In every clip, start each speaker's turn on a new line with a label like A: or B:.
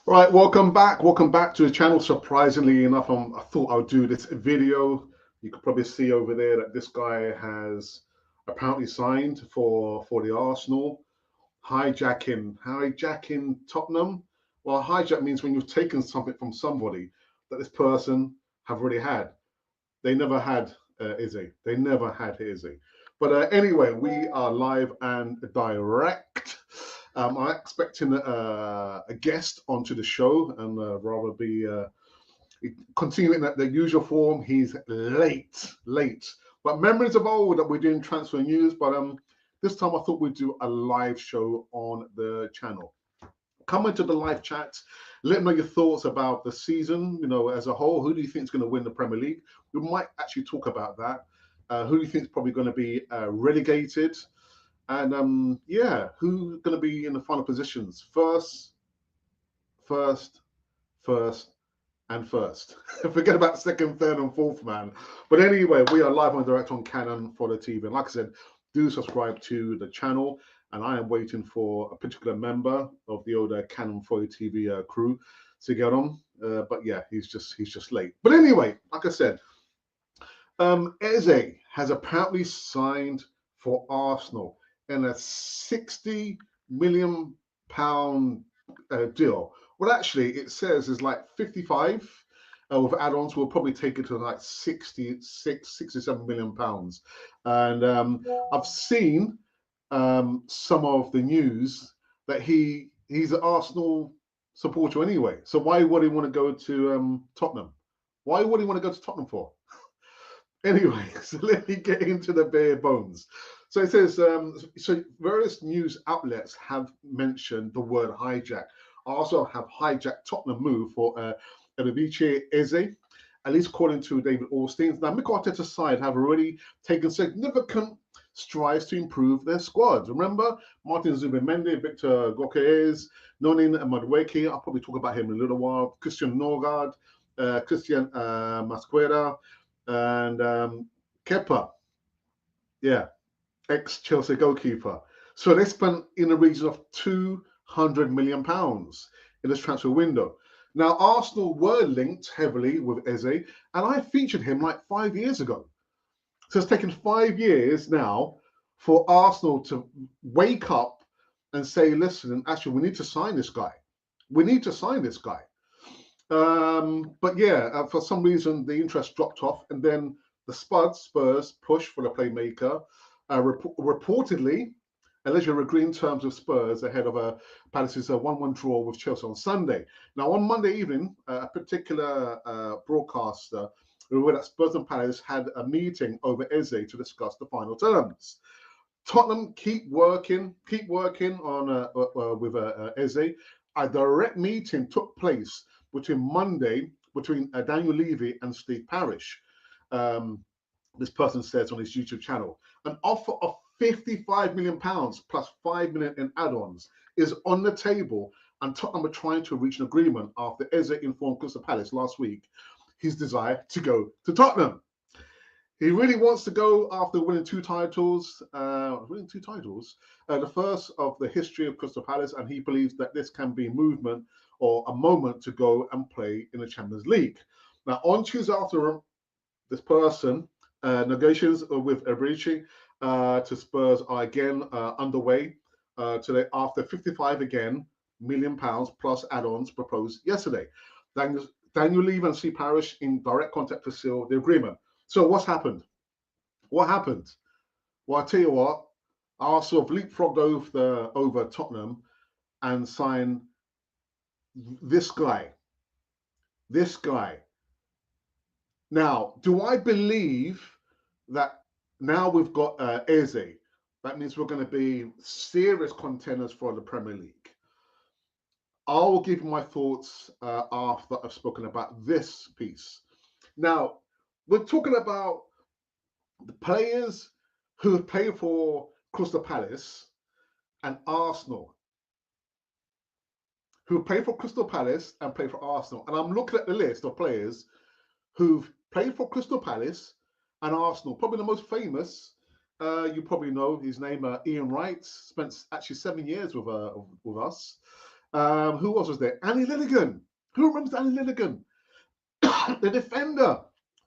A: Right, welcome back. Welcome back to the channel. Surprisingly enough, I thought I would do this video. You could probably see over there that this guy has apparently signed for the Arsenal. Hijacking Tottenham. Well, hijack means when you've taken something from somebody that this person have already had. They never had Eze. They never had Eze. But anyway, we are live and direct. I'm expecting a guest onto the show and rather be continuing at the usual form. He's late. But memories of old that we're doing transfer news. But this time I thought we'd do a live show on the channel. Come into the live chat. Let me know your thoughts about the season, as a whole. Who do you think is going to win the Premier League? We might actually talk about that. Who do you think is probably going to be relegated? And yeah, who's going to be in the final positions? First, and first. Forget about second, third, and fourth, man. But anyway, we are live and direct on Canon for the TV. And like I said, do subscribe to the channel. And I am waiting for a particular member of the older Canon for the TV crew to get on. But yeah, he's just late. But anyway, like I said, Eze has apparently signed for Arsenal in a £60 million deal. Well, actually, it says it's like 55 with add-ons. We'll probably take it to like 67 million pounds. And I've seen some of the news that he's an Arsenal supporter anyway. So why would he want to go to Tottenham? Why would he want to go to Tottenham for? Anyway, so let me get into the bare bones. So it says, so various news outlets have mentioned the word hijack. Also have hijacked Tottenham move for Eberechi Eze, at least according to David Ornstein. Now, Mikel Arteta's side have already taken significant strides to improve their squad. Remember, Martin Zubimendi, Victor Gyokeres, Nonin Madueke, I'll probably talk about him in a little while, Christian Norgard, Christian Masquera, and Kepa, yeah, ex-Chelsea goalkeeper. So they spent in the region of £200 million in this transfer window. Now, Arsenal were linked heavily with Eze, and I featured him like 5 years ago. So it's taken 5 years now for Arsenal to wake up and say, listen, actually, we need to sign this guy. We need to sign this guy. But yeah, for some reason, the interest dropped off, and then the Spurs pushed for the playmaker. Reportedly, Allegedly agreeing terms with Spurs ahead of Palace's 1-1 draw with Chelsea on Sunday. Now, on Monday evening, a particular broadcaster revealed that Spurs and Palace had a meeting over Eze to discuss the final terms. Tottenham keep working on with Eze. A direct meeting took place between Daniel Levy and Steve Parish. This person says on his YouTube channel, an offer of £55 million plus £5 million in add-ons is on the table, and Tottenham are trying to reach an agreement after Eze informed Crystal Palace last week his desire to go to Tottenham. He really wants to go after winning two titles, the first of the history of Crystal Palace, and he believes that this can be movement or a moment to go and play in the Champions League. Now, on Tuesday after this person, negotiations with Eberechi to Spurs are again underway today after 55 million pounds plus add-ons proposed yesterday. Daniel Levy and Steve Parish in direct contact to seal the agreement. So what's happened? What happened? Well, I'll tell you what, Arsenal have leapfrogged over Tottenham and signed this guy. Now, do I believe that now we've got Eze, that means we're going to be serious contenders for the Premier League? I will give my thoughts after I've spoken about this piece. Now, we're talking about the players who have played for Crystal Palace and Arsenal, who played for Crystal Palace and played for Arsenal. And I'm looking at the list of players who've played for Crystal Palace and Arsenal. Probably the most famous, you probably know his name, Ian Wright, spent actually 7 years with us. Who else was there? Annie Lilligan. Who remembers Annie Lilligan? The defender.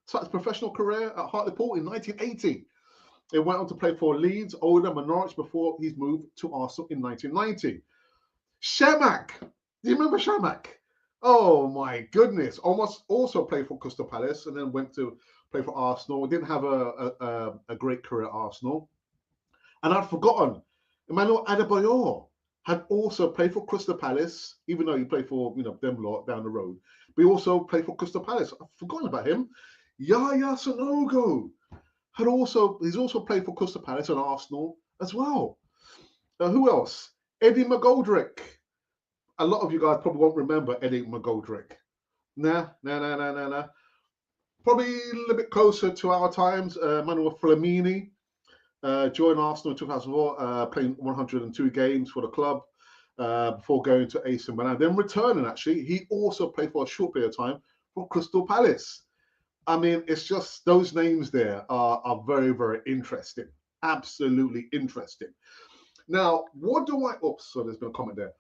A: Started his professional career at Hartlepool in 1980. He went on to play for Leeds, Oldham, and Norwich before his move to Arsenal in 1990. Shamak. Do you remember Shamak? Oh my goodness. Almost also played for Crystal Palace and then went to play for Arsenal. Didn't have a great career at Arsenal. And I'd forgotten, Emmanuel Adebayor had also played for Crystal Palace, even though he played for them lot down the road. But he also played for Crystal Palace. I've forgotten about him. Yaya Sanogo he's also played for Crystal Palace and Arsenal as well. Who else? Eddie McGoldrick. A lot of you guys probably won't remember Eddie McGoldrick. Nah. Probably a little bit closer to our times. Manuel Flamini joined Arsenal in 2004, playing 102 games for the club before going to AC Milan. Then returning, actually, he also played for a short period of time for Crystal Palace. I mean, it's just those names there are very, very interesting. Absolutely interesting. Now, what do I... Oops, so there's been a comment there.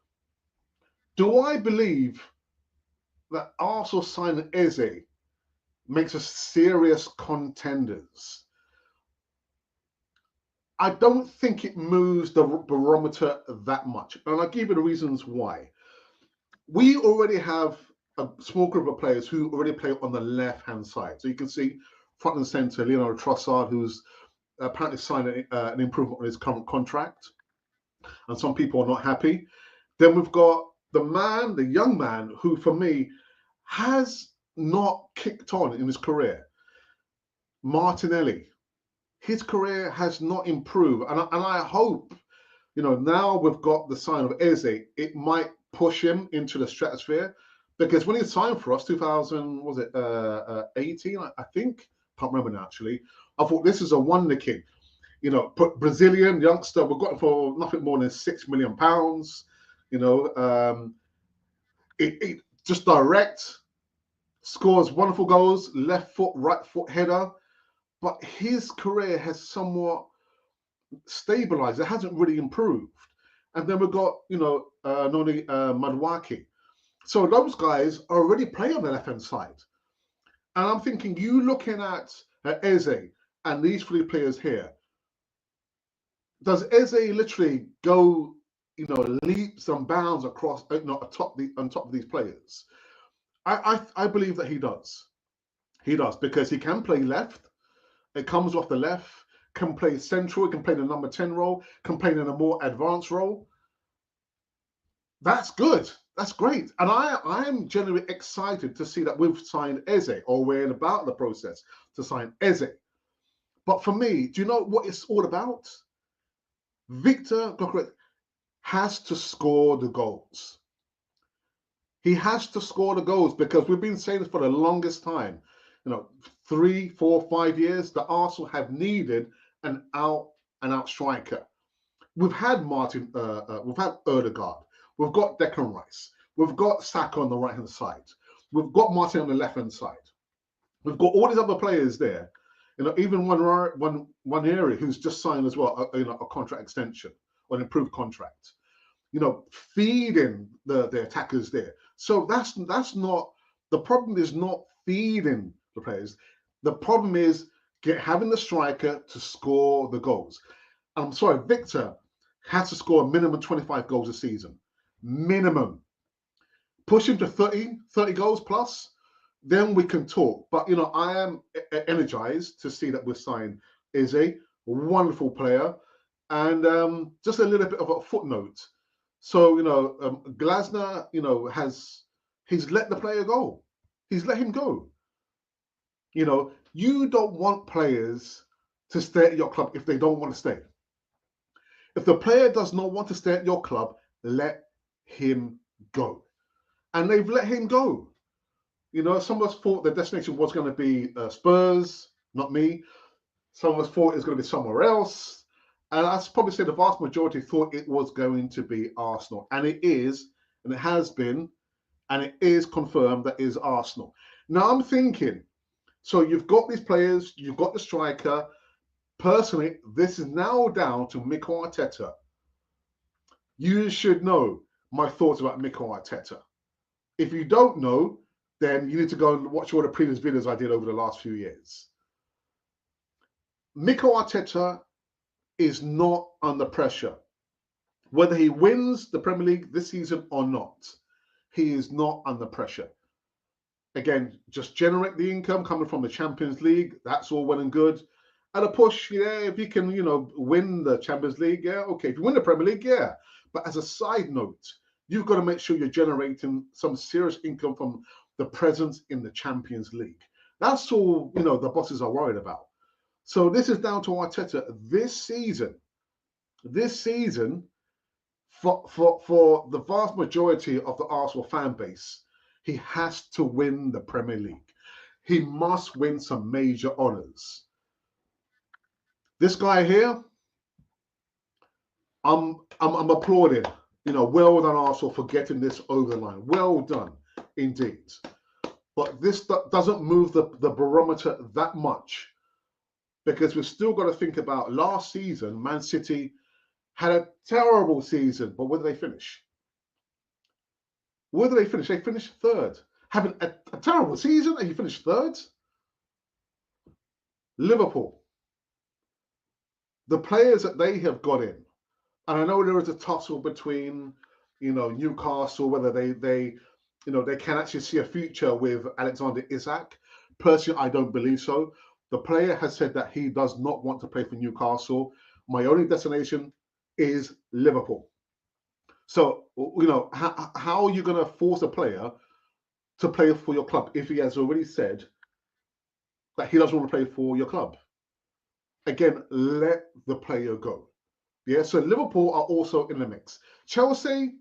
A: Do I believe that Arsenal signing Eze makes us serious contenders? I don't think it moves the barometer that much. And I'll give you the reasons why. We already have a small group of players who already play on the left-hand side. So you can see front and centre, Leonardo Trossard, who's apparently signed an improvement on his current contract. And some people are not happy. Then we've got the young man, who for me has not kicked on in his career. Martinelli. His career has not improved. And I hope, now we've got the sign of Eze, it might push him into the stratosphere. Because when he signed for us, 2018, I think, can't remember now actually, I thought this is a wonder kid. Brazilian youngster, we got him for nothing more than £6 million. It just direct, scores wonderful goals, left foot, right foot header. But his career has somewhat stabilized. It hasn't really improved. And then we've got, Noni Madueke. So those guys already play on the left-hand side. And I'm thinking, you looking at Eze and these three players here, does Eze literally go, leaps and bounds across, on top of these players? I believe that he does. He does, because he can play left. It comes off the left, can play central, can play the number 10 role, can play in a more advanced role. That's good. That's great. And I am genuinely excited to see that we've signed Eze, or we're in about the process to sign Eze. But for me, do you know what it's all about? Victor Gokret has to score the goals. He has to score the goals, because we've been saying this for the longest time. 3, 4, 5 years, the Arsenal have needed an out-and-out striker. We've had we've had Ødegaard, we've got Declan Rice, we've got Saka on the right-hand side, we've got Martin on the left-hand side, we've got all these other players there. Even one area who's just signed as well, a contract extension or an improved contract. Feeding the attackers there. So that's not the problem. Is not feeding the players. The problem is having the striker to score the goals. I'm sorry, Victor has to score a minimum 25 goals a season. Minimum. Push him to 30 goals plus, then we can talk. But, I am energized to see that we've signed Eze, a wonderful player. And just a little bit of a footnote. So, Glasner, he's let the player go. He's let him go. You don't want players to stay at your club if they don't want to stay. If the player does not want to stay at your club, let him go. And they've let him go. Some of us thought the destination was going to be Spurs, not me. Some of us thought it was going to be somewhere else. And I'd probably say the vast majority thought it was going to be Arsenal. And it is, and it has been, and it is confirmed that it is Arsenal. Now I'm thinking, so you've got these players, you've got the striker. Personally, this is now down to Mikel Arteta. You should know my thoughts about Mikel Arteta. If you don't know, then you need to go and watch all the previous videos I did over the last few years. Mikel Arteta is not under pressure. Whether he wins the Premier League this season or not, he is not under pressure. Again, just generate the income coming from the Champions League. That's all well and good. And a push, yeah, if you can, win the Champions League, yeah, okay. If you win the Premier League, yeah. But as a side note, you've got to make sure you're generating some serious income from the presence in the Champions League. That's all, the bosses are worried about. So this is down to Arteta this season, for the vast majority of the Arsenal fan base, he has to win the Premier League. He must win some major honours. This guy here, I'm applauding. Well done, Arsenal, for getting this over the line. Well done, indeed. But this doesn't move the barometer that much, because we've still got to think about last season. Man City had a terrible season, but where did they finish? Where did they finish? They finished third. Having a terrible season and you finished third? Liverpool, the players that they have got in, and I know there is a tussle between, Newcastle, whether they can actually see a future with Alexander Isak. Personally, I don't believe so. The player has said that he does not want to play for Newcastle. My only destination is Liverpool. So, how are you going to force a player to play for your club if he has already said that he doesn't want to play for your club? Again, let the player go. Yeah, so Liverpool are also in the mix. Chelsea,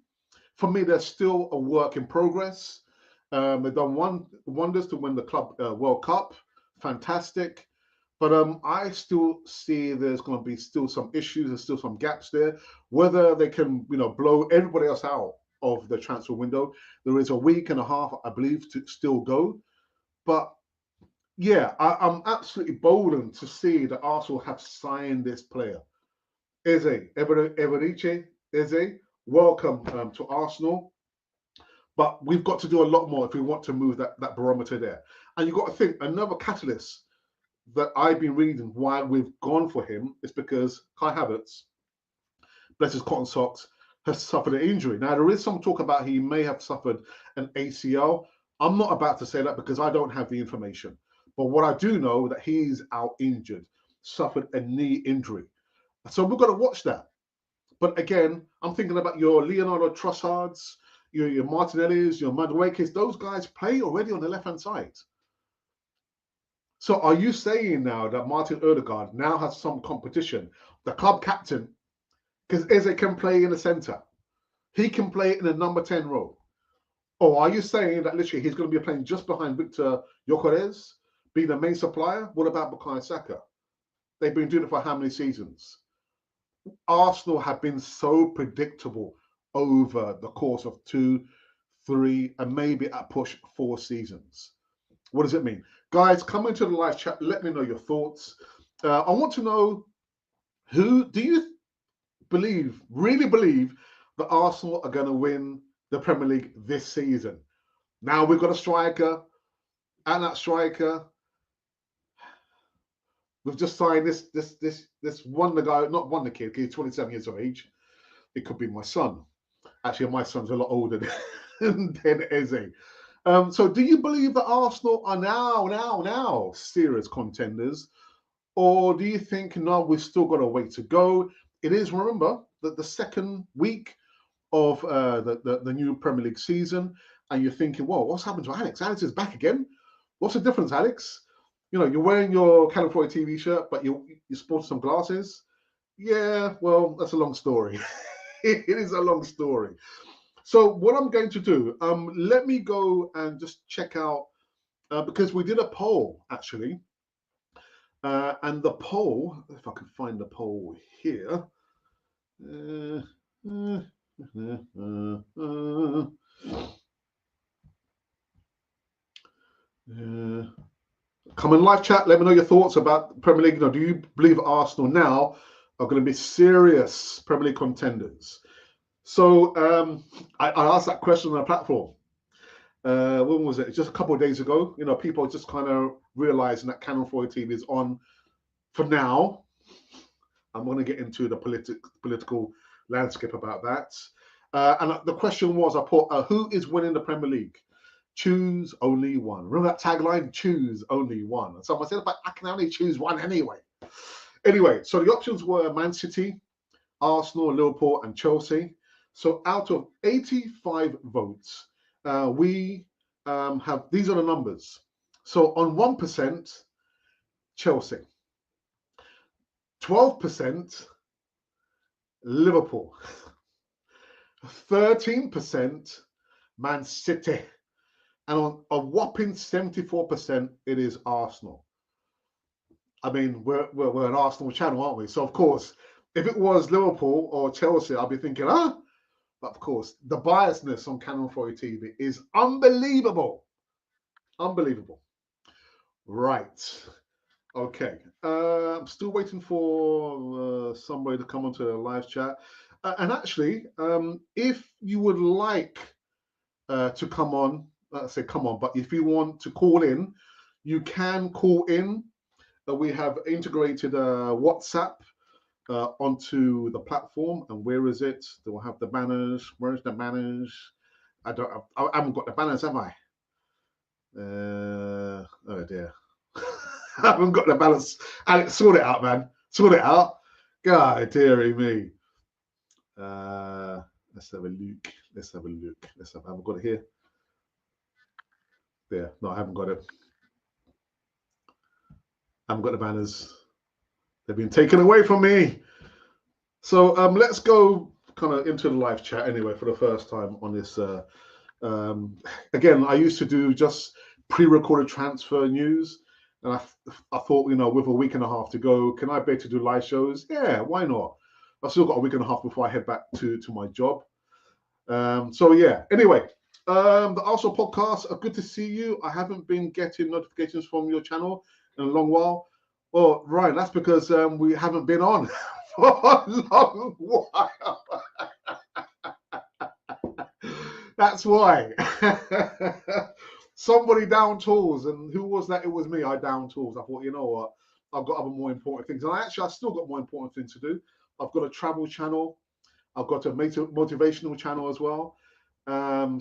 A: for me, they're still a work in progress. They've done wonders to win the club World Cup. Fantastic. But I still see there's going to be still some issues. There's still some gaps there. Whether they can, blow everybody else out of the transfer window. There is a week and a half, I believe, to still go. But yeah, I'm absolutely boldened to see that Arsenal have signed this player. Eze Eberechi, Eze, welcome to Arsenal. But we've got to do a lot more if we want to move that barometer there. And you've got to think, another catalyst that I've been reading why we've gone for him is because Kai Havertz, bless his cotton socks, has suffered an injury. Now, there is some talk about he may have suffered an ACL. I'm not about to say that because I don't have the information. But what I do know that he's out injured, suffered a knee injury. So we've got to watch that. But again, I'm thinking about your Leonardo Trossards, your Martinellis, your Maduekes. Those guys play already on the left-hand side. So are you saying now that Martin Odegaard now has some competition? The club captain, because Eze can play in the centre. He can play in the number 10 role. Or are you saying that literally he's going to be playing just behind Victor Gyökeres, being the main supplier? What about Bukayo Saka? They've been doing it for how many seasons? Arsenal have been so predictable over the course of 2, 3, and maybe at push 4 seasons. What does it mean? Guys, come into the live chat. Let me know your thoughts. I want to know, who do you really believe that Arsenal are going to win the Premier League this season? Now we've got a striker, and that striker, we've just signed this wonder guy, not wonder kid, he's 27 years of age. It could be my son. Actually, my son's a lot older than Eze. So do you believe that Arsenal are now serious contenders? Or do you think, no, we've still got a way to go? It is, remember, that the second week of the new Premier League season, and you're thinking, well, what's happened to Alex? Alex is back again. What's the difference, Alex? You're wearing your California TV shirt, but you sport some glasses. Yeah, well, that's a long story. It is a long story. So what I'm going to do, let me go and just check out, because we did a poll, actually. And the poll, if I can find the poll here. Come in live chat, let me know your thoughts about Premier League. Do you believe Arsenal now are going to be serious Premier League contenders? So I asked that question on the platform. When was it? Just a couple of days ago. You know, people just kind of realizing that Canon 4 TV is on for now. I'm going to get into the political landscape about that. And the question was, I put, who is winning the Premier League? Choose only one. Remember that tagline? Choose only one. And someone said, but I can only choose one anyway. Anyway, so the options were Man City, Arsenal, Liverpool, and Chelsea. So out of 85 votes, we have, these are the numbers. So on 1%, Chelsea. 12%, Liverpool. 13%, Man City. And on a whopping 74%, it is Arsenal. I mean, we're an Arsenal channel, aren't we? So, of course, if it was Liverpool or Chelsea, I'd be thinking, huh? But, of course, the biasness on Canon 4 TV is unbelievable. Unbelievable. Right. Okay. I'm still waiting for somebody to come onto the live chat. And actually, if you would like to come on, let's say come on, but if you want to call in, you can call in. We have integrated WhatsApp onto the platform. And where is it? Do I have the banners? Where's the banners? I haven't got the banners, have I? Oh dear. I haven't got the balance. Alex, sort it out, man. Sort it out. God, dearie me. Let's have a look. Let's have a look. I haven't got it here. There. No, I haven't got it. I haven't got the banners. They've been taken away from me. So let's go kind of into the live chat anyway for the first time on this. Again, I used to do just pre-recorded transfer news. And I thought, you know, with a week and a half to go, can I bear to do live shows? Yeah, why not? I've still got a week and a half before I head back to my job. So yeah, anyway, the Arsenal podcast, good to see you. I haven't been getting notifications from your channel in a long while. Well, Ryan, that's because we haven't been on for a long while. That's why. Somebody down tools, and who was that? It was me. I down tools. I thought, you know what? I've got other more important things, and I still got more important things to do. I've got a travel channel. I've got a motivational channel as well.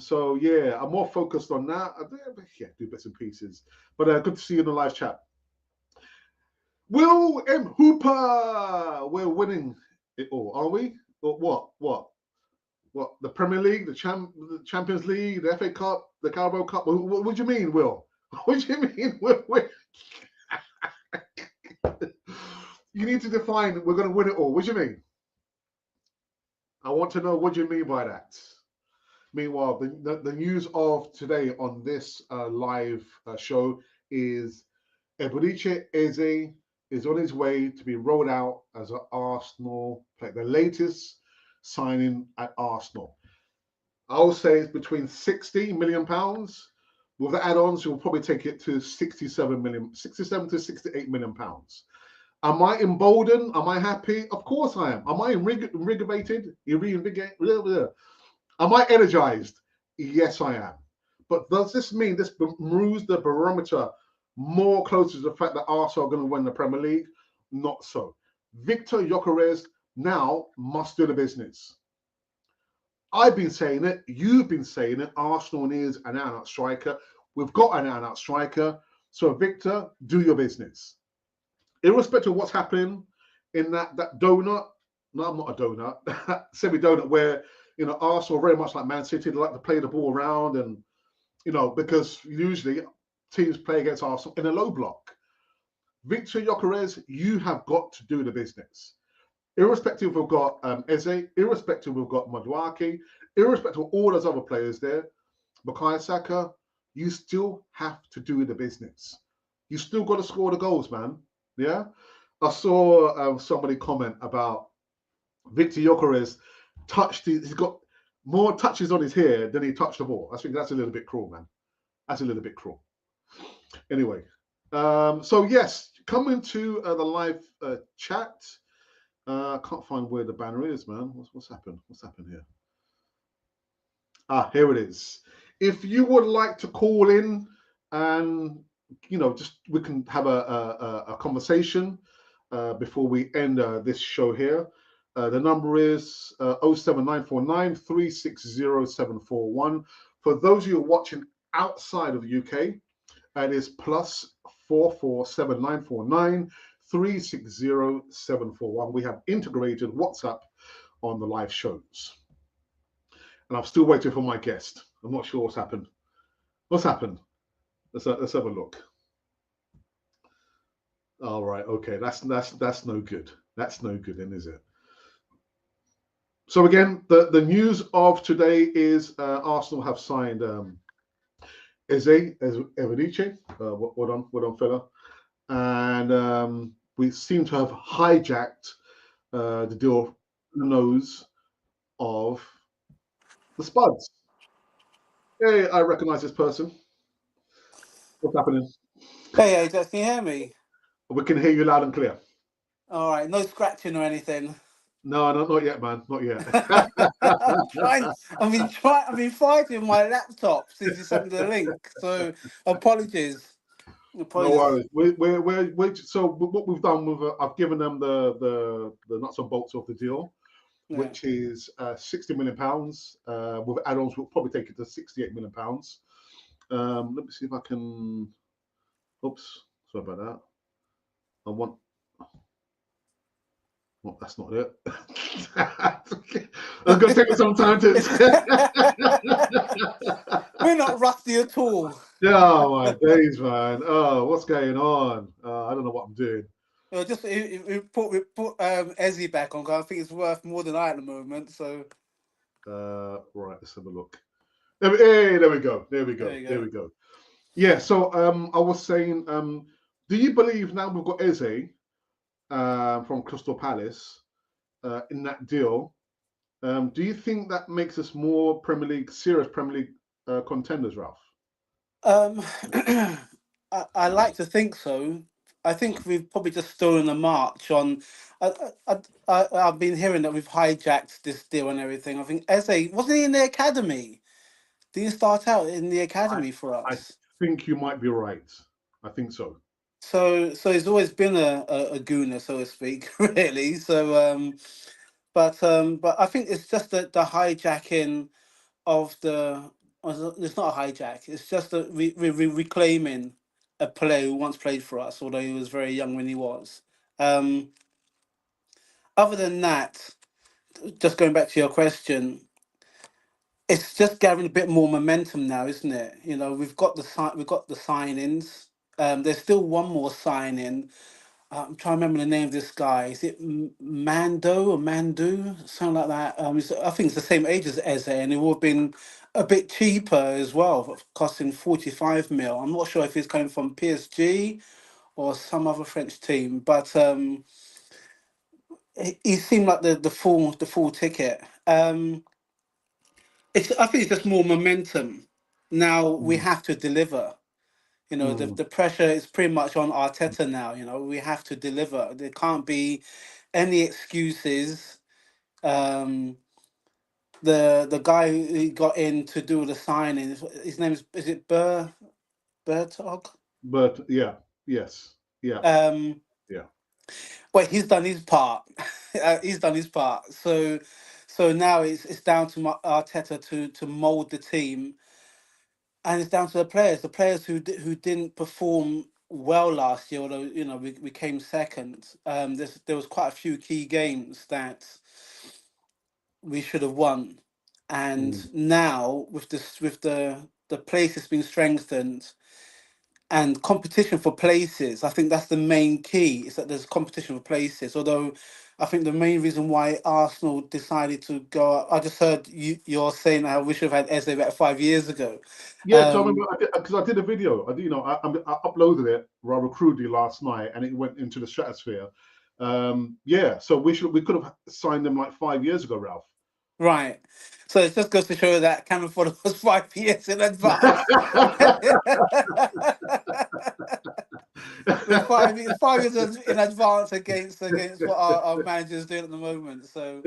A: So yeah, I'm more focused on that. Yeah, do bits and pieces. But good to see you in the live chat. Will M. Hooper, we're winning it all, are we? Or what? What, the Premier League, the Champions League, the FA Cup, the Carabao Cup? What do you mean, Will? What do you mean? You need to define, we're going to win it all. What do you mean? I want to know, what do you mean by that? Meanwhile, the news of today on this live show is Eberechi Eze is on his way to be rolled out as an Arsenal player, the latest signing at Arsenal. I would say it's between £60 million. With the add-ons, you'll probably take it to 67 to 68 million pounds. Am I emboldened? Am I happy? Of course I am. Am I invigorated? Am I energized? Yes, I am. But does this mean this moves the barometer more closer to the fact that Arsenal are going to win the Premier League? Not so. Victor Gyökeres now must do the business. I've been saying it. You've been saying it. Arsenal needs an out-and-out striker. We've got an out-and-out striker. So, Victor, do your business. Irrespective of what's happening in that donut. No, I'm not a donut. Semi-donut where, you know, Arsenal very much like Man City, they like to play the ball around and, you know, because usually teams play against Arsenal in a low block. Victor Gyökeres, you have got to do the business. Irrespective, we've got Eze, irrespective, we've got Madueke, irrespective of all those other players there, Bukayo Saka, you still have to do the business. You still got to score the goals, man. Yeah? I saw somebody comment about Victor Gyökeres he's got more touches on his hair than he touched the ball. I think that's a little bit cruel, man. That's a little bit cruel. Anyway, so yes, come into the live chat. I can't find where the banner is, man. What's happened? What's happened here? Here it is. If you would like to call in and just we can have a conversation before we end this show here. The number is 07949 For those of you watching outside of the UK, it is plus 44794936071. We have integrated WhatsApp on the live shows. And I'm still waiting for my guest. I'm not sure what's happened. What's happened? Let's have a look. All right, okay, that's no good. That's no good, then, is it? So again, the news of today is Arsenal have signed Eze Eberechi. Well done, fella. And we seem to have hijacked the deal nose of the Spurs. Hey, I recognize this person. What's happening?
B: Hey, AJ, can you hear me?
A: We can hear you loud and clear.
B: All right, no scratching or anything.
A: No, not yet, man. Not yet.
B: I've been fighting my laptop since you sent me the link. So apologies.
A: No worries. We're so what we've done with I've given them the nuts and bolts of the deal,
B: Yeah.
A: which is 60 million pounds. With add-ons, we'll probably take it to 68 million pounds. Let me see if I can. Oops, sorry about that. I want. Well, that's not it. It's going to take me some time to.
B: We're not rusty at all.
A: Oh my days, man! Oh, what's going on? I don't know what I'm doing.
B: Just we put Eze back on. 'Cause I think it's worth more than I at the moment. So.
A: Right, let's have a look. Hey, there we go. There we go. Yeah. So I was saying, do you believe now we've got Eze from Crystal Palace in that deal? Do you think that makes us more serious Premier League contenders, Ralph?
B: I like to think so. I think we've probably just stolen a march on. I've been hearing that we've hijacked this deal and everything. I think Eze wasn't he in the academy? Did he start out in the academy for
A: I
B: us?
A: think you might be right. I think so.
B: So he's always been a gooner, so to speak, really. But I think it's just the hijacking of the. It's not a hijack. It's just that we reclaiming a player who once played for us, although he was very young when he was. Um, Other than that, just going back to your question, it's just gathering a bit more momentum now, isn't it? We've got we've got the signings. There's still one more signing. I'm trying to remember the name of this guy. Is it Mando or Mandu, something like that? I think it's the same age as Eze, and it would have been a bit cheaper as well, costing 45 mil. I'm not sure if he's coming from PSG or some other French team, but he seemed like the full ticket. I think it's just more momentum. Now we
A: Mm,
B: have to deliver. The pressure is pretty much on Arteta now. We have to deliver. There can't be any excuses. Um, the guy who got in to do the signing, his name is it Bertog?
A: but yeah, yes, yeah,
B: Um,
A: yeah.
B: well, he's done his part. He's done his part. So now it's down to Arteta to mold the team, and it's down to the players who didn't perform well last year. Although we came second. There was quite a few key games that we should have won, and
A: Mm,
B: now with the places being strengthened and competition for places, I think that's the main key. Is that there's competition for places. Although I think the main reason why Arsenal decided to go up, I just heard you're saying how we should have had Eze about 5 years ago.
A: yeah, because I remember because I did a video. I uploaded it rather crudely last night, and it went into the stratosphere. Yeah, so we could have signed them like 5 years ago, Ralph.
B: Right. So it just goes to show that Cameron Ford was 5 years in advance. We're 5 years in advance against what our manager's doing at the moment. So,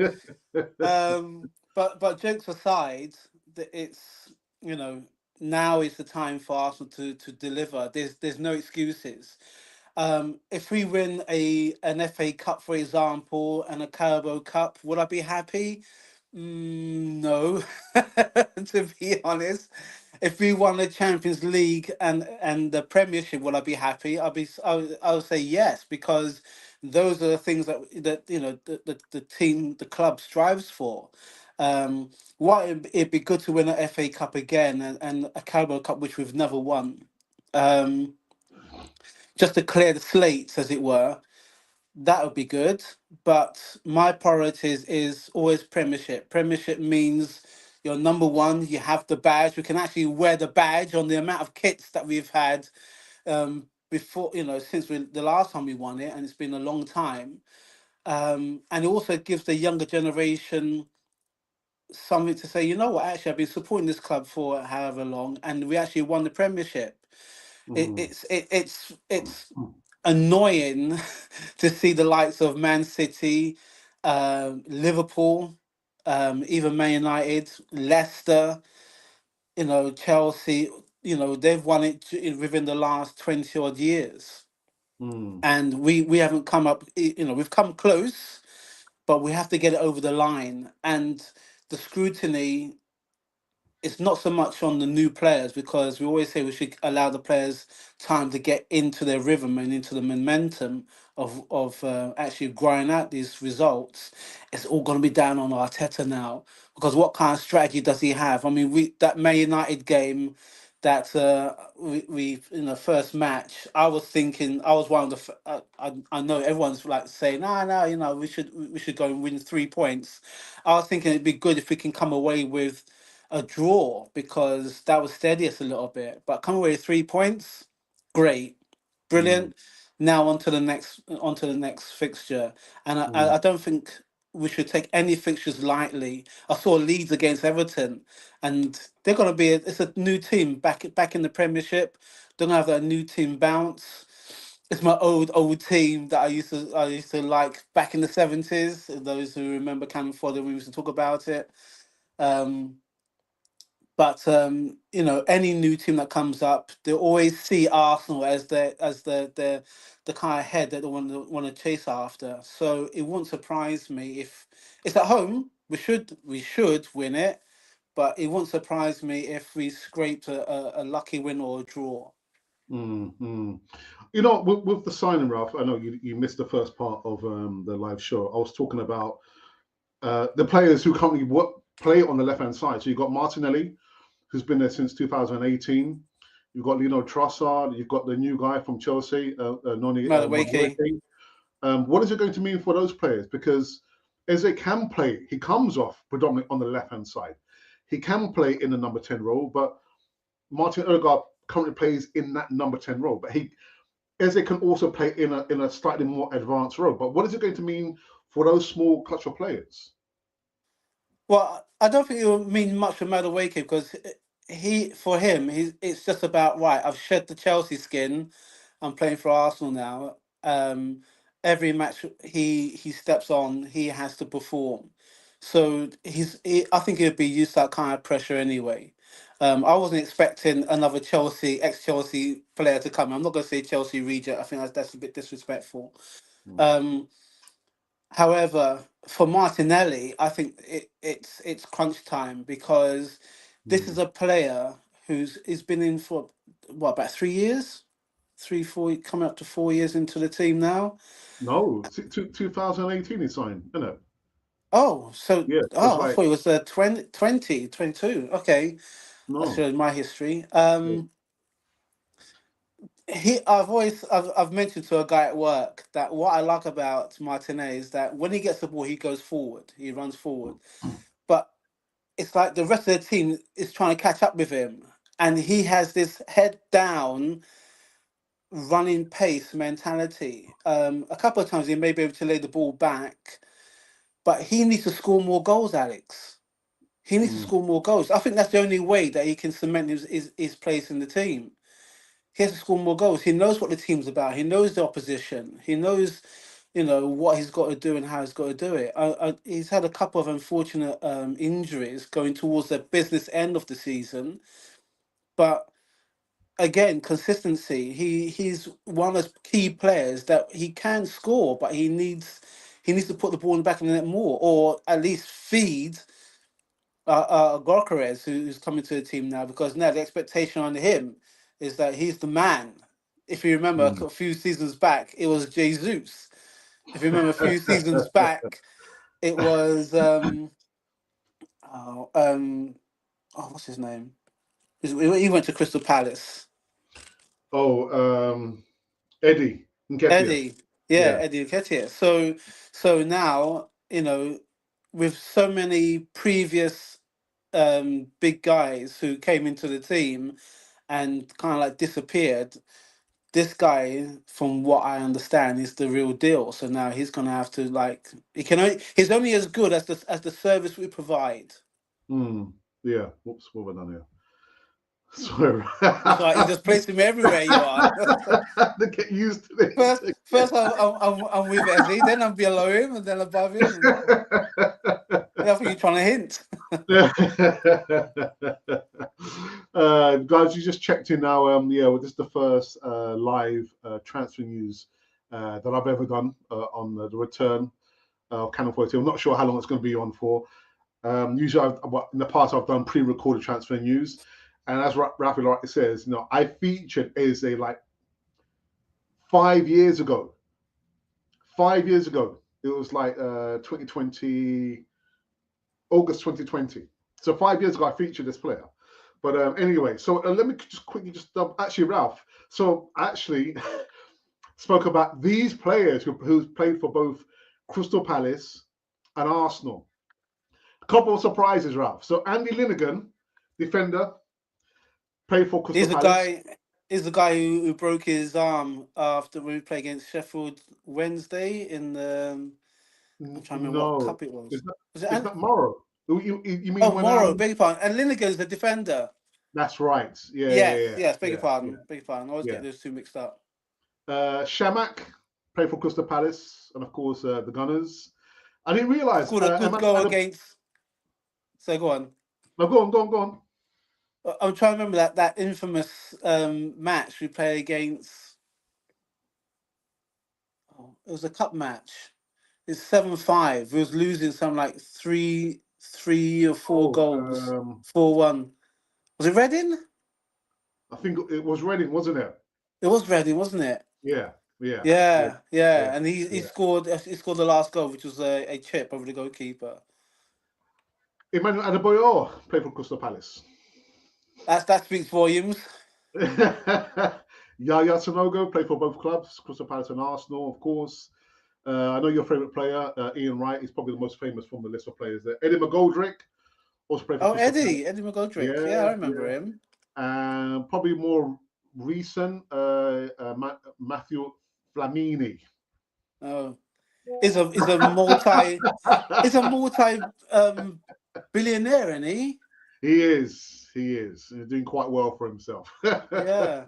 B: but jokes aside, it's, you know, now is the time for Arsenal to deliver. There's no excuses. If we win an FA Cup, for example, and a Carabao Cup, would I be happy? No, to be honest. If we won the Champions League and the Premiership, would I be happy? I would say yes, because those are the things that the team, the club strives for. It'd be good to win an FA Cup again, and a Carabao Cup which we've never won. Um, just to clear the slates, as it were. That would be good. But my priorities is always Premiership. Premiership means you're number one. You have the badge. We can actually wear the badge on the amount of kits that we've had before. Since the last time we won it, and it's been a long time. And it also gives the younger generation something to say. You know what? Actually, I've been supporting this club for however long, and we actually won the Premiership.
A: Mm,
B: It's annoying to see the likes of Man City, Liverpool, even Man United, Leicester, Chelsea. They've won it within the last 20 odd years,
A: mm,
B: and we haven't come up. We've come close, but we have to get it over the line. And the scrutiny, it's not so much on the new players, because we always say we should allow the players time to get into their rhythm and into the momentum of actually grinding out these results. It's all going to be down on Arteta now, because what kind of strategy does he have? I mean, we that Man United game that we in the first match, I was thinking, I was one of I know everyone's like saying, no, we should go and win 3 points. I was thinking it'd be good if we can come away with a draw, because that would steady us a little bit. But come away with 3 points, great,
A: mm,
B: brilliant. Now on to the next fixture, and I, I
A: mm,
B: I don't think we should take any fixtures lightly. I saw Leeds against Everton, and they're gonna be it's a new team back in the Premiership. They're gonna have that new team bounce. It's my old team that I used to like back in the 70s. Those who remember Cameron Fodder, we used to talk about it. Um, but any new team that comes up, they always see Arsenal as the kind of head that they want to chase after. So it wouldn't surprise me if it's at home. We should win it, but it wouldn't surprise me if we scraped a lucky win or a draw.
A: mm, mm. With the signing, Ralph, I know you missed the first part of the live show. I was talking about the players who currently play on the left hand side. So you've got Martinelli, who's been there since 2018. You've got Lino Trossard. You've got the new guy from Chelsea, Noni
B: Madueke.
A: Madueke. What is it going to mean for those players? Because Eze can play. He comes off predominantly on the left hand side. He can play in the number 10 role, but Martin Odegaard currently plays in that number 10 role. But Eze can also play in a slightly more advanced role. But what is it going to mean for those small clutch of players?
B: Well, I don't think it will mean much for Madueke, because for him, it's just about, right. I've shed the Chelsea skin. I'm playing for Arsenal now. Every match he steps on, he has to perform. So I think he'd be used to that kind of pressure anyway. I wasn't expecting another ex-Chelsea player to come. I'm not going to say Chelsea reject. I think that's a bit disrespectful.
A: Mm,
B: Um, However, for Martinelli, I think it's crunch time, because this
A: mm.
B: is a player he's been in for what, about 3 years, 4, coming up to 4 years into the team now.
A: No, 2018 he signed, isn't it? Yeah, it's
B: I
A: like
B: thought it was 2022. Okay, that
A: no.
B: shows my history.
A: Yeah.
B: I've mentioned to a guy at work that what I like about Martinez is that when he gets the ball, he goes forward, he runs forward, but it's like the rest of the team is trying to catch up with him, and he has this head down, running pace mentality. A couple of times he may be able to lay the ball back, but he needs to score more goals, Alex. He needs to
A: Mm,
B: score more goals. I think that's the only way that he can cement his place in the team. He has to score more goals. He knows what the team's about. He knows the opposition. He knows. what he's got to do and how he's got to do it. He's had a couple of unfortunate injuries going towards the business end of the season, but again, consistency. He's one of those key players that he can score, but he needs to put the ball in the back of the net more, or at least feed Gorkarez, who's coming to the team now, because now the expectation on him is that he's the man. If you remember
A: Mm.
B: a few seasons back, it was Jesus. If you remember a few seasons back, it was oh, what's his name? He went to Crystal Palace.
A: Oh, Eddie Nketiah.
B: Eddie, yeah,
A: Yeah.
B: Eddie Nketiah. So now with so many previous big guys who came into the team and kind of like disappeared. This guy, from what I understand, is the real deal. So now he's gonna have to he's only as good as the service we provide.
A: Mm. Yeah. Whoops, what have I done here? Sorry.
B: That's right. You just placing me everywhere. You are.
A: To get used to this.
B: First, I'm with Eze, then I'm below him, and then above him. That's what you're trying to hint.
A: Guys, you just checked in now. Well, this is the first live transfer news that I've ever done on the return of Cannon 40. I'm not sure how long it's going to be on for. Usually, in the past, I've done pre-recorded transfer news, and as Rafi rightly says, I featured Eze like 5 years ago. 5 years ago, it was like 2020. August 2020. So 5 years ago, I featured this player. But anyway, so let me just quickly actually, Ralph. So I actually spoke about these players who've played for both Crystal Palace and Arsenal. A couple of surprises, Ralph. So Andy Linnigan, defender, played for Crystal Palace.
B: He's the guy who broke his arm after we played against Sheffield Wednesday in the. I'm trying to remember what
A: No,
B: cup it was. Was
A: it's
B: it?
A: not Morrow. You mean
B: Oh,
A: when
B: Morrow, beg your pardon. And Linnigan's the defender.
A: That's right.
B: Yes, beg your
A: Yeah.
B: pardon. Beg your pardon. I always
A: Yeah.
B: get those two mixed up.
A: Shamak played for Crystal Palace, and of course the Gunners. I didn't realise.
B: Scored a good goal against. So go on.
A: No, go on.
B: I'm trying to remember that infamous match we played against. Oh, it was a cup match. It's 7-5. We was losing some like three or four goals. 4-1. Was it Reading?
A: I think it was Reading, wasn't it?
B: It was Reading, wasn't it?
A: Yeah.
B: And he scored. He scored the last goal, which was a chip over the goalkeeper.
A: Emmanuel Adebayor played for Crystal Palace.
B: That speaks volumes.
A: Yaya Sanogo played for both clubs, Crystal Palace and Arsenal, of course. I know your favourite player, Ian Wright, is probably the most famous from the list of players there. Eddie McGoldrick also played for Crystal Palace.
B: Eddie McGoldrick. Yeah, I remember him.
A: And probably more recent, Matthew Flamini.
B: Oh, is a multi billionaire, isn't he?
A: He is. He's doing quite well for himself.
B: Yeah.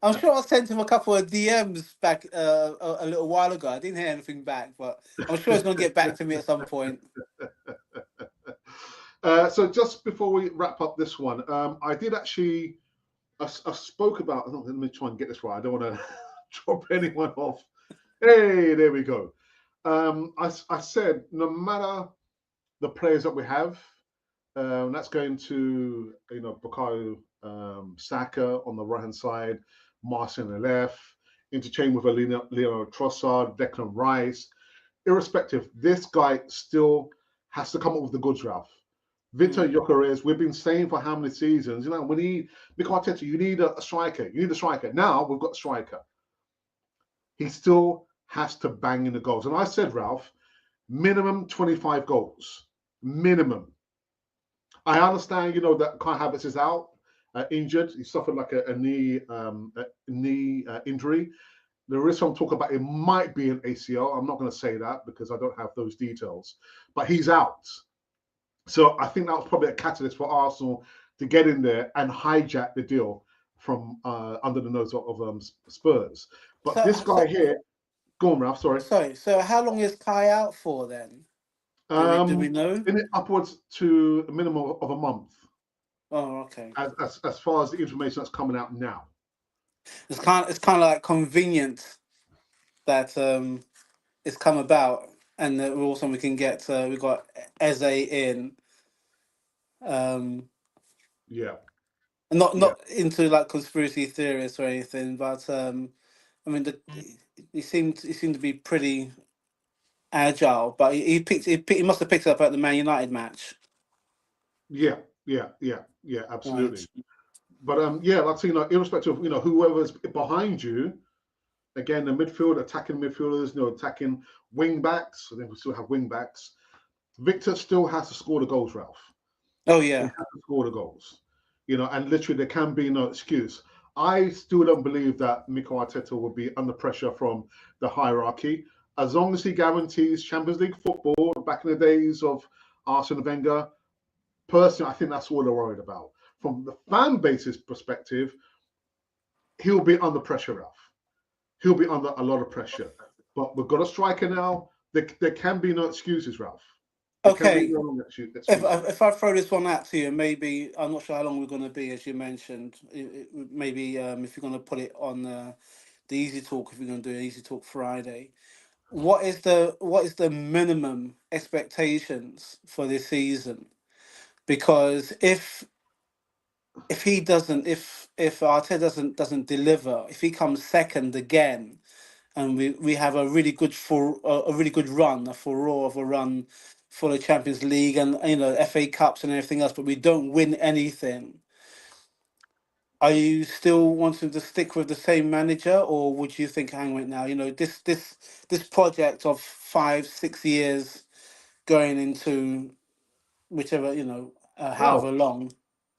B: I'm sure I sent him a couple of DMs back a little while ago. I didn't hear anything back, but I'm sure he's going to get back to me at some point.
A: So just before we wrap up this one, I did actually, I spoke about, let me try and get this right. I don't want to drop anyone off. Hey, there we go. I said, no matter the players that we have, that's going to, Bukayo Saka on the right-hand side, Martial on the left, interchange with Leonardo Trossard, Declan Rice. Irrespective, this guy still has to come up with the goods, Ralph. Victor Gyökeres, we've been saying for how many seasons, we need, Mikel Arteta, you need a striker. You need a striker. Now we've got a striker. He still has to bang in the goals. And I said, Ralph, minimum 25 goals. Minimum. I understand, that Kai Havertz is out, injured. He suffered like a knee injury. There is some talk about it might be an ACL. I'm not going to say that because I don't have those details. But he's out. So I think that was probably a catalyst for Arsenal to get in there and hijack the deal from under the nose of Spurs. But this guy here, Go on, Ralph. Sorry.
B: Sorry. So how long is Kai out for then? Do we know?
A: In it upwards to a minimum of a month,
B: Oh, okay.
A: as far as the information that's coming out now.
B: It's kind of like convenient that it's come about, and that also we can get we got Eze in. Um,
A: Yeah, yeah,
B: not into like conspiracy theorists or anything, but I mean, he seemed to be pretty agile, but he must have picked it up at the Man United match,
A: yeah,
B: right?
A: absolutely. But yeah, like so, irrespective of whoever's behind you, again, the midfield, attacking midfielders, attacking wing backs. So then we still have wing backs. Victor still has to score the goals, Ralph.
B: Oh
A: He
B: yeah,
A: has to score the goals. And literally there can be no excuse. I still don't believe that Mikel Arteta will be under pressure from the hierarchy. As long as he guarantees Champions League football, back in the days of Arsene Wenger, personally, I think that's all they're worried about. From the fan base's perspective, he'll be under pressure, Ralph. He'll be under a lot of pressure. But we've got a striker now. There can be no excuses, Ralph. There can be
B: okay.
A: no
B: If
A: excuses.
B: if I throw this one out to you, maybe I'm not sure how long we're going to be, as you mentioned. Maybe if you're going to put it on the Easy Talk, if you're going to do an Easy Talk Friday, what is the minimum expectations for this season? Because if he doesn't, if Arteta doesn't deliver, if he comes second again, and we have a really good a really good run, a furore of a run for the Champions League and FA Cups and everything else, but we don't win anything. Are you still wanting to stick with the same manager, or would you think, hang on it now, this project of 5 6 years going into whichever
A: Ralph,
B: however long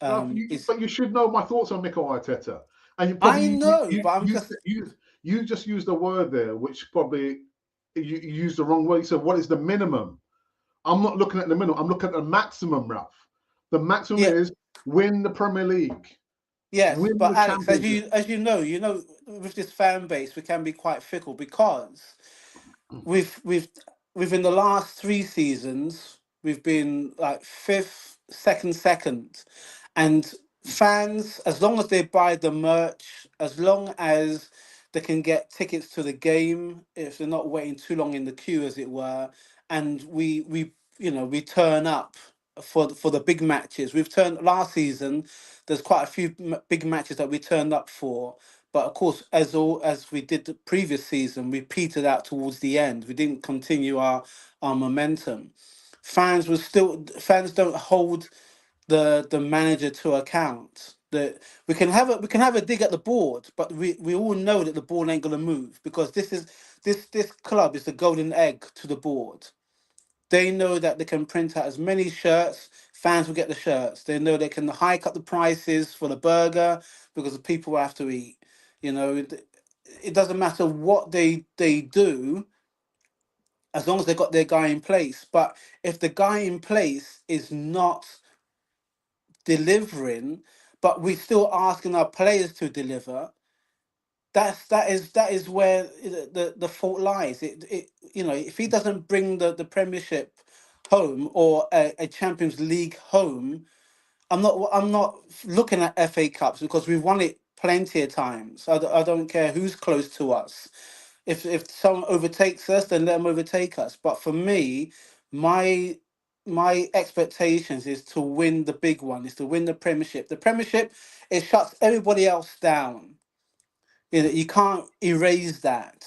A: Ralph,
B: is.
A: but you should know my thoughts on Mikel Arteta, and you
B: I
A: probably
B: know, but I'm just.
A: you just used a word there, which probably you used the wrong word. You said, "What is the minimum?" I'm not looking at the minimum. I'm looking at the maximum, Ralph. The maximum
B: Yeah.
A: is win the Premier League,
B: Yes,
A: win
B: but
A: the
B: Alex, as
A: Championship.
B: you know, with this fan base, we can be quite fickle because we've within the last 3 seasons we've been like fifth, second, and fans, as long as they buy the merch, as long as they can get tickets to the game, if they're not waiting too long in the queue, as it were, and we turn up for the big matches. We've turned last season. There's quite a few big matches that we turned up for, but of course, as we did the previous season, we petered out towards the end. We didn't continue our momentum. Fans don't hold the manager to account. That we can have a dig at the board, but we all know that the ball ain't gonna move because this club is the golden egg to the board. They know that they can print out as many shirts, fans will get the shirts. They know they can hike up the prices for the burger because the people have to eat. It doesn't matter what they do as long as they got their guy in place. But if the guy in place is not delivering, but we're still asking our players to deliver, that is where the fault lies. If he doesn't bring the Premiership home or a Champions League home, I'm not looking at FA Cups because we've won it plenty of times. I don't care who's close to us. If someone overtakes us, then let them overtake us. But for me, my my expectations is to win the big one, is to win the Premiership. The Premiership, it shuts everybody else down. You can't erase that.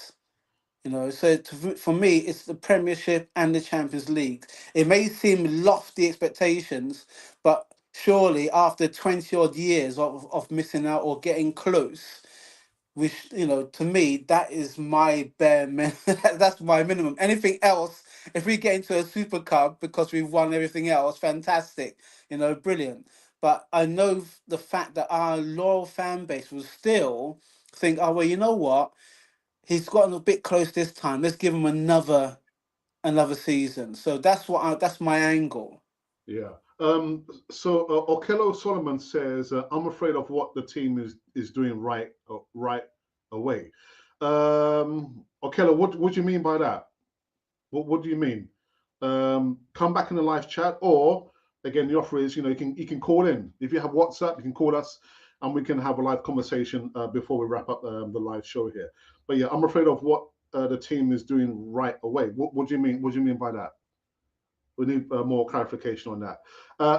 B: So for me, it's the Premiership and the Champions League. It may seem lofty expectations, but surely after 20 odd years of missing out or getting close, which to me that is my that's my minimum. Anything else, if we get into a Super Cup because we've won everything else, fantastic, brilliant. But I know the fact that our loyal fan base will still think, oh well, you know what? He's gotten a bit close this time. Let's give him another season. So that's my angle.
A: Yeah. So Okello Solomon says, "I'm afraid of what the team is doing right away." Okela, what do you mean by that? What do you mean? Come back in the live chat, or again, the offer is, you can call in. If you have WhatsApp, you can call us, and we can have a live conversation before we wrap up the live show here. But yeah, I'm afraid of what the team is doing right away. What do you mean? What do you mean by that? We need more clarification on that.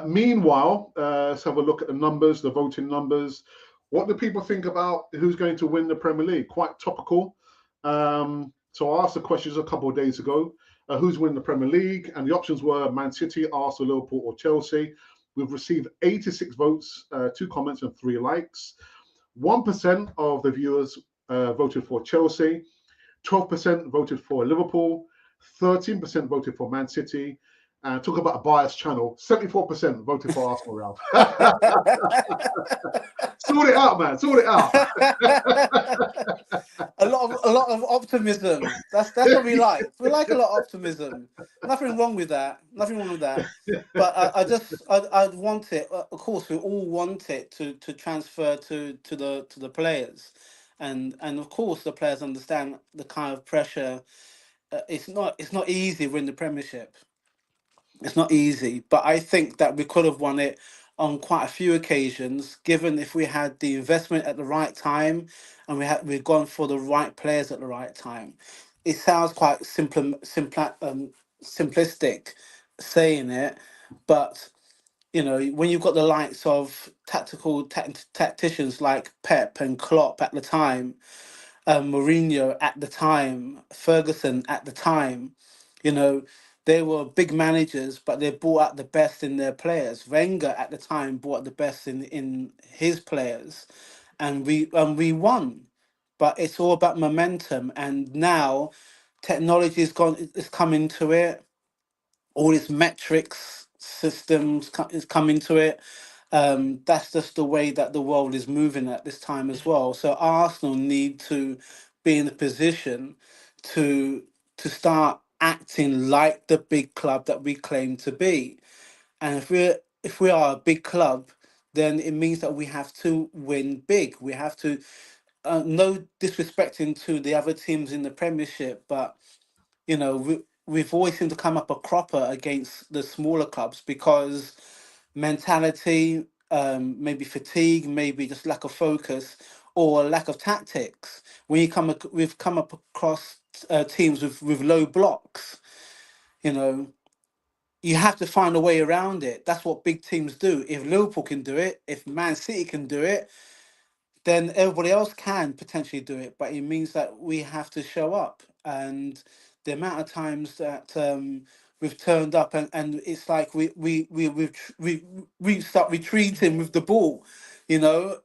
A: Meanwhile, let's have a look at the numbers, the voting numbers. What do people think about who's going to win the Premier League? Quite topical. So I asked the questions a couple of days ago. Who's winning the Premier League? And the options were Man City, Arsenal, Liverpool, or Chelsea. We've received 86 votes, 2 comments, and 3 likes. 1% of the viewers voted for Chelsea. 12% voted for Liverpool. 13% voted for Man City. And talk about a biased channel, 74% voted for Arsenal, Ralph. Sort it out, man. Sort it out.
B: A lot of optimism. That's what we like. We like a lot of optimism. Nothing wrong with that. Nothing wrong with that. But I want it. Of course, we all want it to transfer to the players, and of course the players understand the kind of pressure. It's not easy win the Premiership. It's not easy, but I think that we could have won it on quite a few occasions, given if we had the investment at the right time and we've gone for the right players at the right time. It sounds quite simplistic saying it, but when you've got the likes of tacticians like Pep and Klopp at the time, Mourinho at the time, Ferguson at the time, you know, they were big managers, but they brought out the best in their players. Wenger at the time brought out the best in his players, and we won. But it's all about momentum, and now technology is coming to it. All its metrics systems is coming to it. That's just the way that the world is moving at this time as well. So Arsenal need to be in a position to start acting like the big club that we claim to be. And if we are a big club, then it means that we have to win big. We have to, no disrespecting to the other teams in the Premiership, but we've always seemed to come up a cropper against the smaller clubs because mentality, maybe fatigue, maybe just lack of focus or lack of tactics. When we've come up across teams with low blocks, you know, you have to find a way around it. That's what big teams do. If Liverpool can do it, if Man City can do it, then everybody else can potentially do it, but it means that we have to show up. And the amount of times that we've turned up and it's like we start retreating with the ball, you know,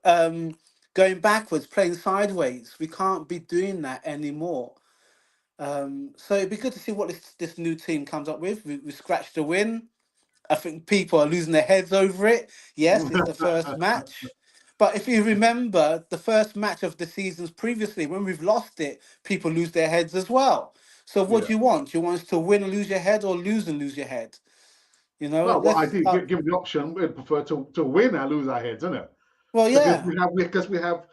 B: going backwards, playing sideways. We can't be doing that anymore. So it'd be good to see what this new team comes up with. We scratched a win. I think people are losing their heads over it. Yes, it's the first match. But if you remember the first match of the seasons previously, when we've lost it, people lose their heads as well. So what
A: Yeah.
B: do you want? Do you want us to win and lose your head or lose and lose your head?
A: Well, what I
B: Let's
A: do, give the option, we'd prefer to win and lose our heads, isn't it?
B: well,
A: Because
B: yeah,
A: we have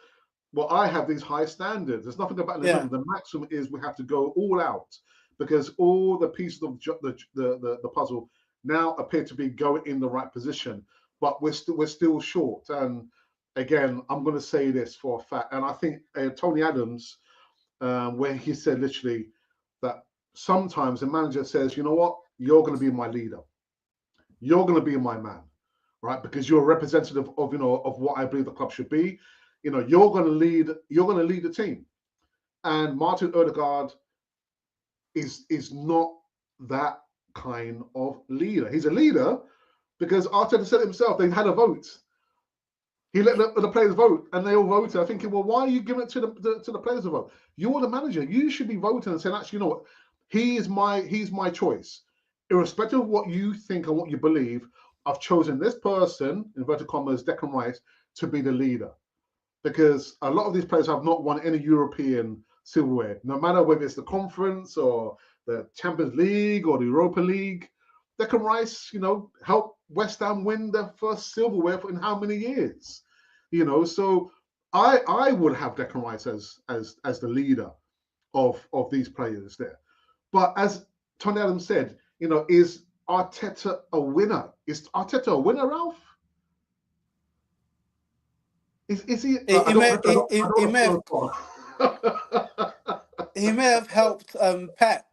A: well, I have these high standards. There's nothing about the
B: yeah.
A: minimum. The maximum is we have to go all out because all the pieces of the puzzle now appear to be going in the right position, but we're still short. And again, I'm going to say this for a fact, and I think Tony Adams, where he said literally that sometimes the manager says, you know what, you're going to be my leader, you're going to be my man, right? Because you're a representative of of what I believe the club should be. You're going to lead. You're going to lead the team. And Martin Odegaard is not that kind of leader. He's a leader because Arteta said it himself. They had a vote. He let the players vote, and they all voted. I'm thinking, well, why are you giving it to the players to vote? You're the manager. You should be voting and saying, actually, you know what? He's my choice, irrespective of what you think and what you believe. I've chosen this person, inverted commas, Declan Rice, to be the leader, because a lot of these players have not won any European silverware, no matter whether it's the conference or the Champions League or the Europa League. Declan Rice, helped West Ham win their first silverware in how many years? So I would have Declan Rice as the leader of these players there. But as Tony Adams said, is Arteta a winner? Is Arteta a winner, Ralph? Is he? I don't.
B: He may have he may have helped Pep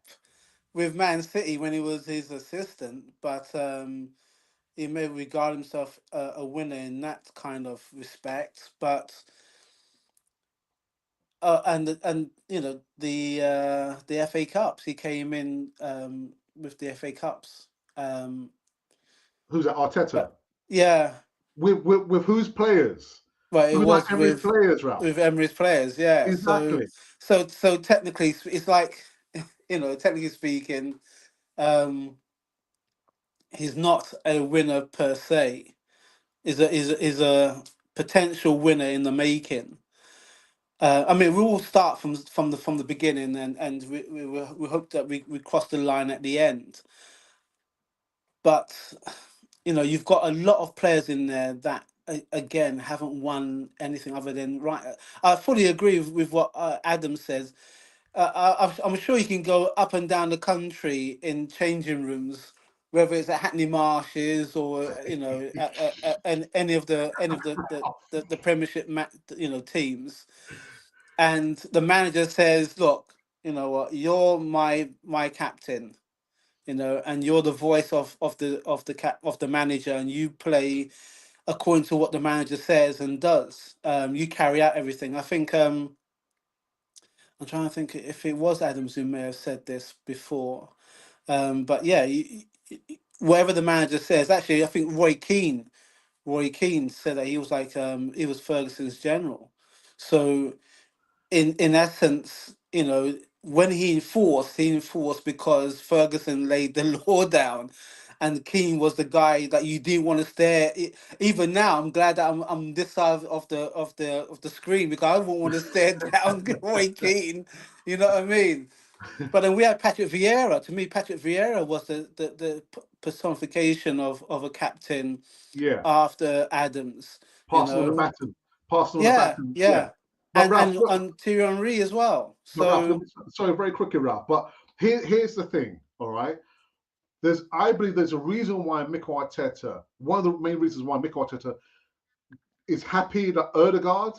B: with Man City when he was his assistant, but he may regard himself a winner in that kind of respect. But and the FA Cups, he came in with the FA Cups.
A: Who's that? Arteta.
B: But yeah,
A: With whose players?
B: well, it
A: Who's like
B: was
A: Emery's players, Ralph?
B: with Emery's players. Yeah,
A: Exactly.
B: so technically, it's like technically speaking, um, he's not a winner per se. Is a potential winner in the making. I mean, we all start from the beginning, and we hope that we cross the line at the end. But you've got a lot of players in there that again haven't won anything other than right. I fully agree with what Adam says. I'm sure you can go up and down the country in changing rooms, whether it's at Hackney Marshes or and any of the Premiership teams, and the manager says, "Look, you know what? You're my captain." And you're the voice of the manager, and you play according to what the manager says and does. You carry out everything. I think I'm trying to think if it was Adams who may have said this before, but yeah, whatever the manager says. Actually, I think Roy Keane said that he was like he was Ferguson's general. So in essence, when he enforced because Ferguson laid the law down, and Keane was the guy that you didn't want to stare. Even now, I'm glad that I'm this side of the screen, because I wouldn't want to stare down Roy Keane. You know what I mean? But then we had Patrick Vieira. To me, Patrick Vieira was the personification of a captain
A: Yeah.
B: after Adams. You
A: Passing on the
B: know,
A: baton. Passing on the
B: yeah,
A: baton. Yeah.
B: yeah,
A: But
B: and
A: Ralph,
B: and and Thierry Henry as well.
A: But Ralph,
B: So
A: sorry, very quickly, Ralph. But here's the thing, all right? I believe there's a reason why Mikel Arteta, one of the main reasons why Mikel Arteta is happy that Odegaard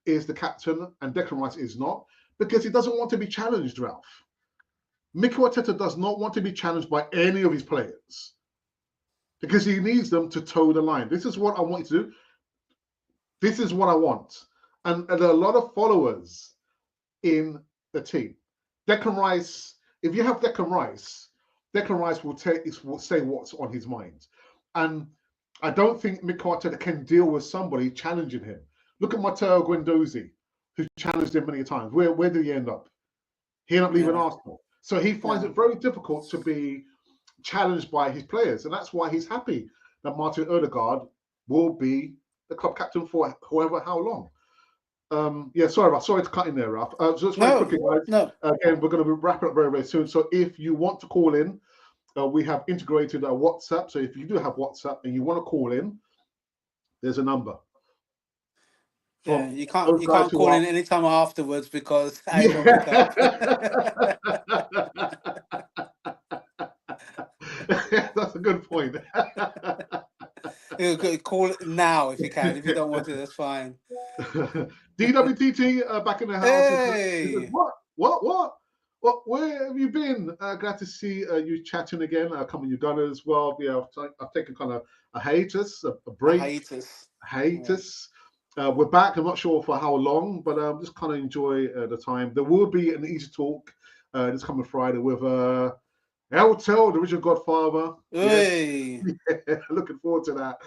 A: is the captain and Declan Rice is not, because he doesn't want to be challenged, Ralph. Mikel Arteta does not want to be challenged by any of his players because he needs them to toe the line. This is what I want you to do. This is what I want. And there are a lot of followers in the team. Declan Rice, if you have Declan Rice will say what's on his mind. And I don't think Mikel Arteta can deal with somebody challenging him. Look at Matteo Guendouzi, who challenged him many times. Where did he end up? He ended up leaving
B: yeah,
A: Arsenal. So he finds
B: yeah,
A: it very difficult to be challenged by his players. And that's why he's happy that Martin Odegaard will be the club captain for how long. Yeah, sorry to cut in there, Ralph. So just very
B: no,
A: quickly, guys.
B: no,
A: Again, we're going to wrap it up very, very soon. So if you want to call in, we have integrated WhatsApp. So if you do have WhatsApp and you want to call in, there's a number
B: yeah.
A: from
B: You can't
A: those
B: you
A: guys
B: can't
A: who
B: call
A: are.
B: in any time afterwards because I won't pick up.
A: Yeah. That's a good point.
B: You could call it now if you can. If you don't want to, that's fine.
A: DWTT back in the house. He says,
B: Hey,
A: what? Where have you been? Glad to see you chatting again. Coming you got as well. Yeah, I've taken kind of a hiatus, a
B: a
A: break,
B: hiatus. Yeah.
A: hiatus. We're back. I'm not sure for how long, but just kind of enjoy the time. There will be an Easy Talk this coming Friday with Eltel, the original Godfather. Yes,
B: Hey.
A: yeah, looking forward to that.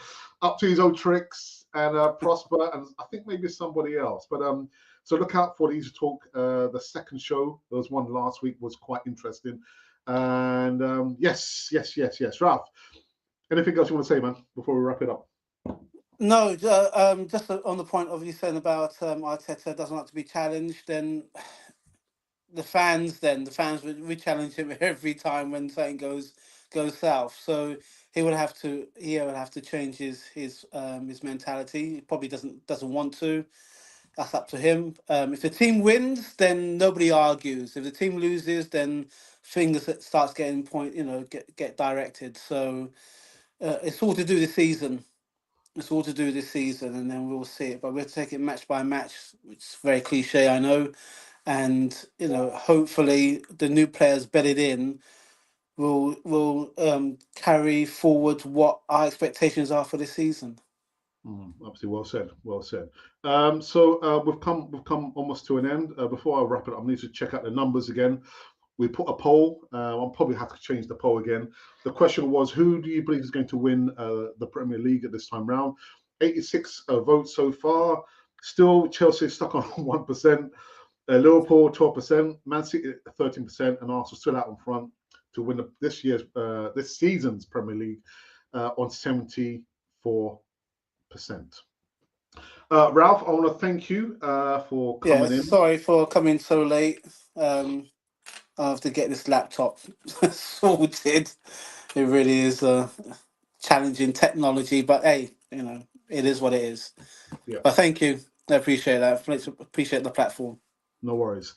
A: Up to his old tricks and Prosper, and I think maybe somebody else. But so look out for the Easy Talk. The second show, there was one last week, was quite interesting. And yes, Ralph. Anything else you want to say, man, before we wrap it up?
B: No, just on the point of you saying about Arteta doesn't like to be challenged, then the fans we challenge him every time when something goes south. So he would have to change his mentality. He probably doesn't want to. that's up to him. If the team wins, then nobody argues. If the team loses, then things starts getting get directed. So it's all to do this season. It's all to do this season, and then we'll see it. But we'll take it match by match, which is very cliche, I know. And hopefully the new players bedded in will carry forward what our expectations are for this season.
A: Absolutely, well said. Well said. We've come almost to an end. Before I wrap it up, I need to check out the numbers again. We put a poll. I'll probably have to change the poll again. The question was, who do you believe is going to win the Premier League at this time round? 86 votes so far. Still, Chelsea stuck on 1%. Liverpool 12%, Man City 13%, and Arsenal still out in front to win this season's Premier League on 74%. Ralph, I want to thank you for coming in.
B: Sorry for coming so late. I have to get this laptop sorted. It really is challenging technology, but hey, it is what it is.
A: Yeah.
B: But thank you. I appreciate that. Appreciate the platform.
A: No worries.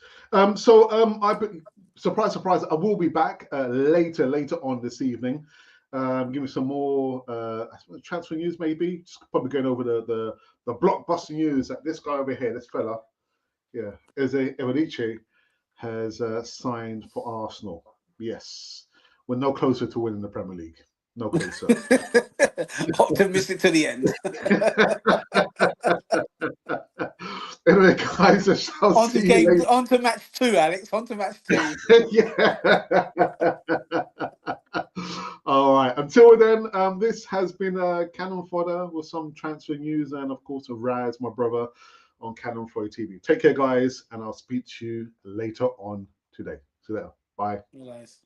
A: Surprise, surprise, I will be back later on this evening. Give me some more transfer news, maybe. Just probably going over the blockbuster news that this guy over here, this fella, Eze Eberechi, has signed for Arsenal. Yes, we're no closer to winning the Premier League. No closer.
B: Optimistic to the end.
A: Anyway, guys, I shall see you later.
B: On to match 2, Alex. On to match 2.
A: Yeah. All right. Until then, this has been Cannon Fodder with some transfer news and, of course, Raz, my brother, on Cannon Fodder TV. Take care, guys, and I'll speak to you later on today. See you later. Bye.
B: Nice.